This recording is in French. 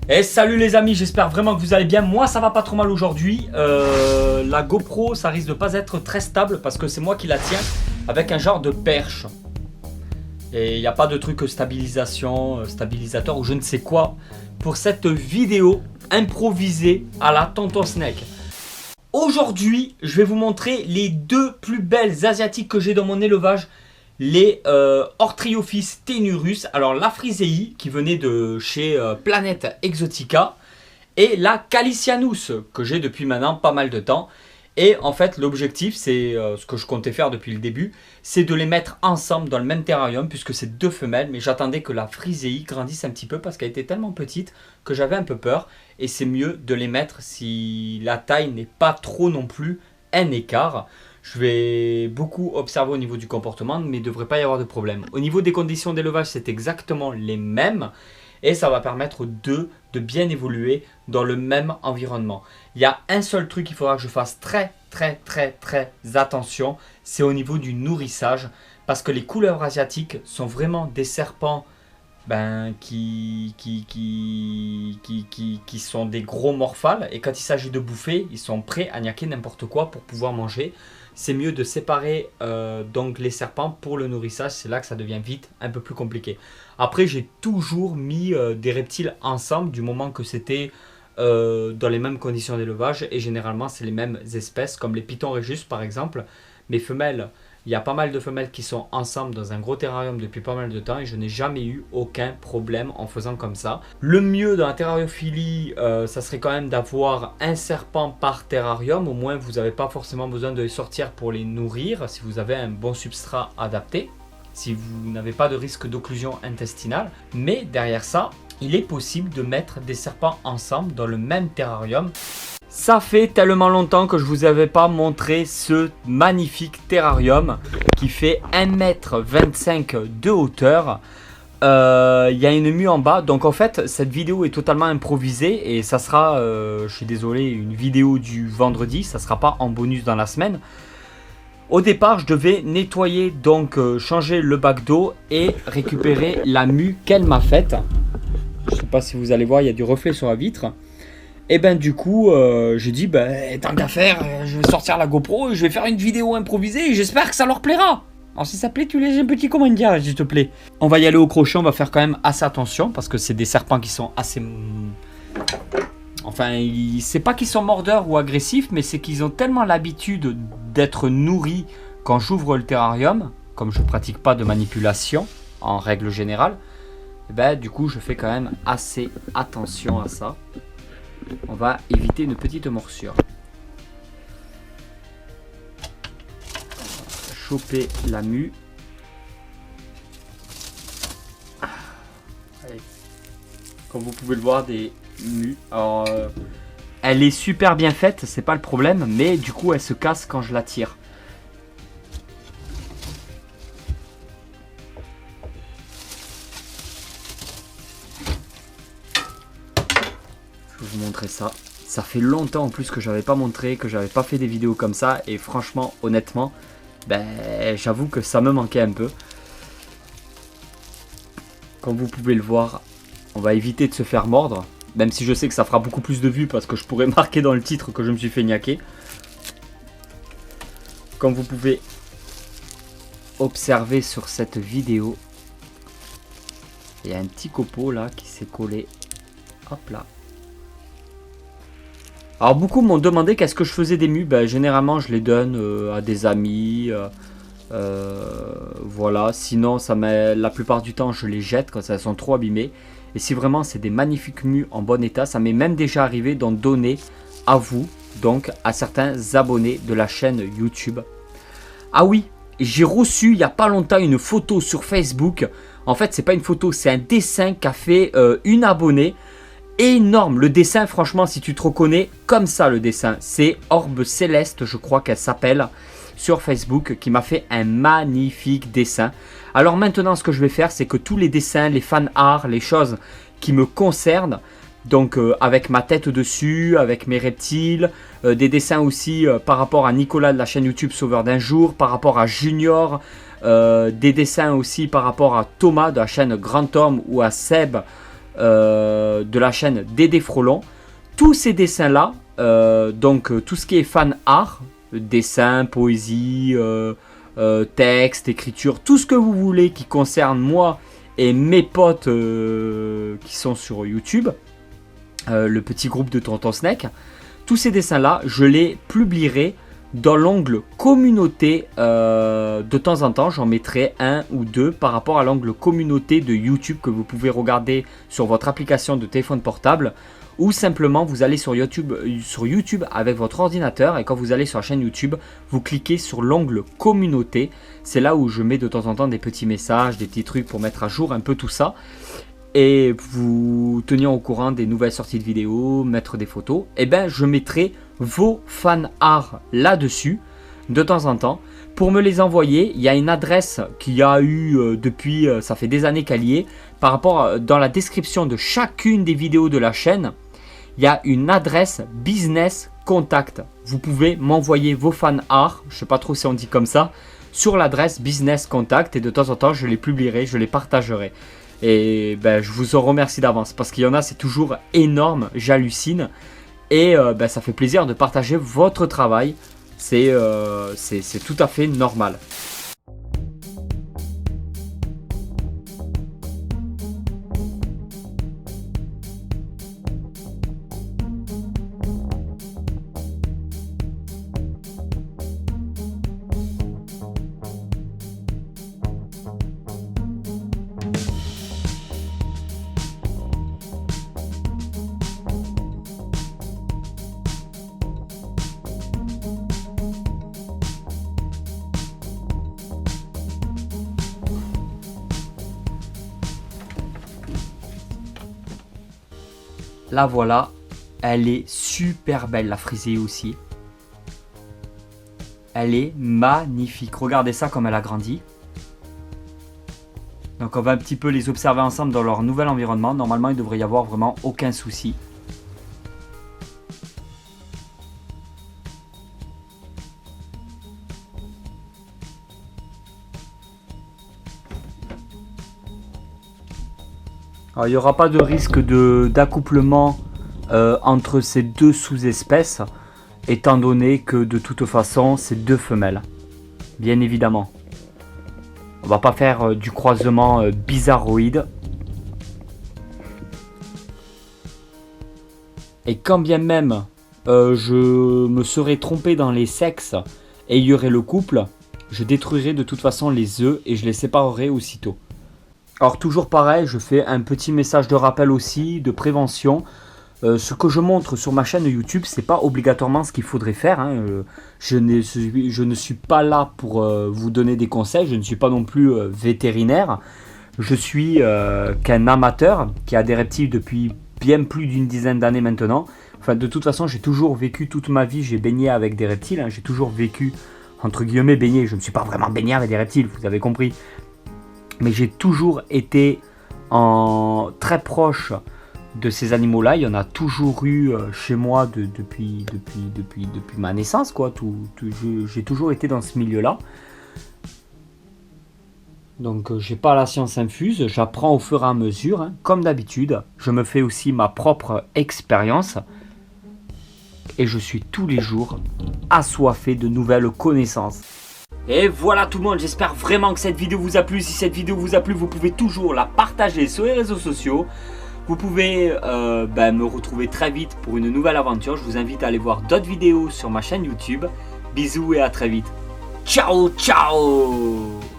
Et salut les amis, j'espère vraiment que vous allez bien. Moi ça va pas trop mal aujourd'hui. La GoPro ça risque de pas être très stable parce que c'est moi qui la tiens avec un genre de perche. Et il n'y a pas de truc stabilisation, stabilisateur ou je ne sais quoi pour cette vidéo improvisée à la Tonton Snake. Aujourd'hui je vais vous montrer les deux plus belles asiatiques que j'ai dans mon élevage. Les Orthriophyes tenurus, alors la Frisei qui venait de chez Planète Exotica et la Calicianus que j'ai depuis maintenant pas mal de temps. Et en fait l'objectif c'est ce que je comptais faire depuis le début, c'est de les mettre ensemble dans le même terrarium puisque c'est deux femelles. Mais j'attendais que la Frisei grandisse un petit peu parce qu'elle était tellement petite que j'avais un peu peur. Et c'est mieux de les mettre si la taille n'est pas trop non plus un écart. Je vais beaucoup observer au niveau du comportement, mais il ne devrait pas y avoir de problème. Au niveau des conditions d'élevage, c'est exactement les mêmes. Et ça va permettre aux deux de bien évoluer dans le même environnement. Il y a un seul truc qu'il faudra que je fasse très attention. C'est au niveau du nourrissage. Parce que les couleuvres asiatiques sont vraiment des serpents qui sont des gros morphales. Et quand il s'agit de bouffer, ils sont prêts à niaquer n'importe quoi pour pouvoir manger. C'est mieux de séparer donc les serpents pour le nourrissage. C'est là que ça devient vite un peu plus compliqué. Après, j'ai toujours mis des reptiles ensemble du moment que c'était dans les mêmes conditions d'élevage. Et généralement, c'est les mêmes espèces comme les Python Regius par exemple. Mes femelles, il y a pas mal de femelles qui sont ensemble dans un gros terrarium depuis pas mal de temps. Et je n'ai jamais eu aucun problème en faisant comme ça. Le mieux dans la terrariophilie, ça serait quand même d'avoir un serpent par terrarium. Au moins, vous n'avez pas forcément besoin de les sortir pour les nourrir. Si vous avez un bon substrat adapté. Si vous n'avez pas de risque d'occlusion intestinale. Mais derrière ça, il est possible de mettre des serpents ensemble dans le même terrarium. Ça fait tellement longtemps que je vous avais pas montré ce magnifique terrarium qui fait 1,25 m de hauteur. Il y a une mue en bas. Donc en fait, cette vidéo est totalement improvisée et ça sera, je suis désolé, une vidéo du vendredi. Ça sera pas en bonus dans la semaine. Au départ, je devais nettoyer, donc changer le bac d'eau et récupérer la mue qu'elle m'a faite. Je sais pas si vous allez voir, il y a du reflet sur la vitre. Et du coup, j'ai dit, tant qu'à faire, je vais sortir la GoPro et je vais faire une vidéo improvisée et j'espère que ça leur plaira. Alors si ça plaît, tu laisses un petit commentaire, s'il te plaît. On va y aller au crochet, on va faire quand même assez attention parce que c'est des serpents qui sont assez... Enfin, c'est pas qu'ils sont mordeurs ou agressifs, mais c'est qu'ils ont tellement l'habitude d'être nourris quand j'ouvre le terrarium, comme je pratique pas de manipulation en règle générale, du coup je fais quand même assez attention à ça. On va éviter une petite morsure. On va choper la mue. Allez. Comme vous pouvez le voir, des mues. Alors, elle est super bien faite, c'est pas le problème, mais du coup elle se casse quand je la tire. Je vais vous montrer ça. Ça fait longtemps en plus que j'avais pas montré, que j'avais pas fait des vidéos comme ça. Et franchement, honnêtement, j'avoue que ça me manquait un peu. Comme vous pouvez le voir, on va éviter de se faire mordre. Même si je sais que ça fera beaucoup plus de vues parce que je pourrais marquer dans le titre que je me suis fait niaquer. Comme vous pouvez observer sur cette vidéo, il y a un petit copeau là qui s'est collé. Hop là. Alors beaucoup m'ont demandé qu'est-ce que je faisais des mues. Généralement je les donne à des amis. Voilà. Sinon la plupart du temps je les jette quand elles sont trop abîmées. Et si vraiment c'est des magnifiques mues en bon état, ça m'est même déjà arrivé d'en donner à vous. Donc à certains abonnés de la chaîne YouTube. Ah oui, j'ai reçu il n'y a pas longtemps une photo sur Facebook. En fait c'est pas une photo, c'est un dessin qu'a fait une abonnée. Énorme, le dessin, franchement, si tu te reconnais, comme ça le dessin, c'est Orbe Céleste, je crois qu'elle s'appelle, sur Facebook, qui m'a fait un magnifique dessin. Alors maintenant, ce que je vais faire, c'est que tous les dessins, les fan art, les choses qui me concernent, donc avec ma tête dessus, avec mes reptiles, des dessins aussi par rapport à Nicolas de la chaîne YouTube Sauveur d'un jour, par rapport à Junior, des dessins aussi par rapport à Thomas de la chaîne Grand Homme ou à Seb de la chaîne Dédé Frelon. Tous ces dessins-là, donc tout ce qui est fan art, dessin, poésie, texte, écriture, tout ce que vous voulez qui concerne moi et mes potes qui sont sur YouTube, le petit groupe de Tonton Snake, tous ces dessins-là, je les publierai dans l'ongle communauté. De temps en temps, j'en mettrai un ou deux par rapport à l'ongle communauté de YouTube que vous pouvez regarder sur votre application de téléphone portable, ou simplement vous allez sur YouTube avec votre ordinateur, et quand vous allez sur la chaîne YouTube, vous cliquez sur l'ongle communauté. C'est là où je mets de temps en temps des petits messages, des petits trucs pour mettre à jour un peu tout ça, et vous tenir au courant des nouvelles sorties de vidéos, mettre des photos. Et ben je mettrai vos fan art là-dessus de temps en temps. Pour me les envoyer, il y a une adresse qu'il y a eu depuis, ça fait des années qu'elle y est. Par rapport, dans la description de chacune des vidéos de la chaîne, il y a une adresse business contact. Vous pouvez m'envoyer vos fan art, je ne sais pas trop si on dit comme ça, sur l'adresse business contact, et de temps en temps je les publierai, je les partagerai. Et ben, je vous en remercie d'avance parce qu'il y en a, c'est toujours énorme, j'hallucine. Et ben, ça fait plaisir de partager votre travail, c'est tout à fait normal. La voilà, elle est super belle, la frisée aussi. Elle est magnifique. Regardez ça comme elle a grandi. Donc on va un petit peu les observer ensemble dans leur nouvel environnement. Normalement, il ne devrait y avoir vraiment aucun souci. Alors, il n'y aura pas de risque d'accouplement entre ces deux sous-espèces, étant donné que de toute façon, c'est deux femelles. Bien évidemment. On va pas faire du croisement bizarroïde. Et quand bien même je me serais trompé dans les sexes et il y aurait le couple, je détruirais de toute façon les œufs et je les séparerai aussitôt. Alors toujours pareil, je fais un petit message de rappel aussi, de prévention. Ce que je montre sur ma chaîne YouTube, c'est pas obligatoirement ce qu'il faudrait faire. Hein. Je ne suis pas là pour vous donner des conseils, je ne suis pas non plus vétérinaire. Je suis qu'un amateur qui a des reptiles depuis bien plus d'une dizaine d'années maintenant. Enfin, de toute façon, j'ai toujours vécu toute ma vie, j'ai baigné avec des reptiles. Hein. J'ai toujours vécu, entre guillemets, baigné. Je ne suis pas vraiment baigné avec des reptiles, vous avez compris. Mais j'ai toujours été très proche de ces animaux-là. Il y en a toujours eu chez moi depuis ma naissance, quoi. J'ai toujours été dans ce milieu-là. Donc j'ai pas la science infuse, j'apprends au fur et à mesure, hein. Comme d'habitude. Je me fais aussi ma propre expérience. Et je suis tous les jours assoiffé de nouvelles connaissances. Et voilà tout le monde, j'espère vraiment que cette vidéo vous a plu. Si cette vidéo vous a plu, vous pouvez toujours la partager sur les réseaux sociaux. Vous pouvez me retrouver très vite pour une nouvelle aventure. Je vous invite à aller voir d'autres vidéos sur ma chaîne YouTube. Bisous et à très vite. Ciao, ciao!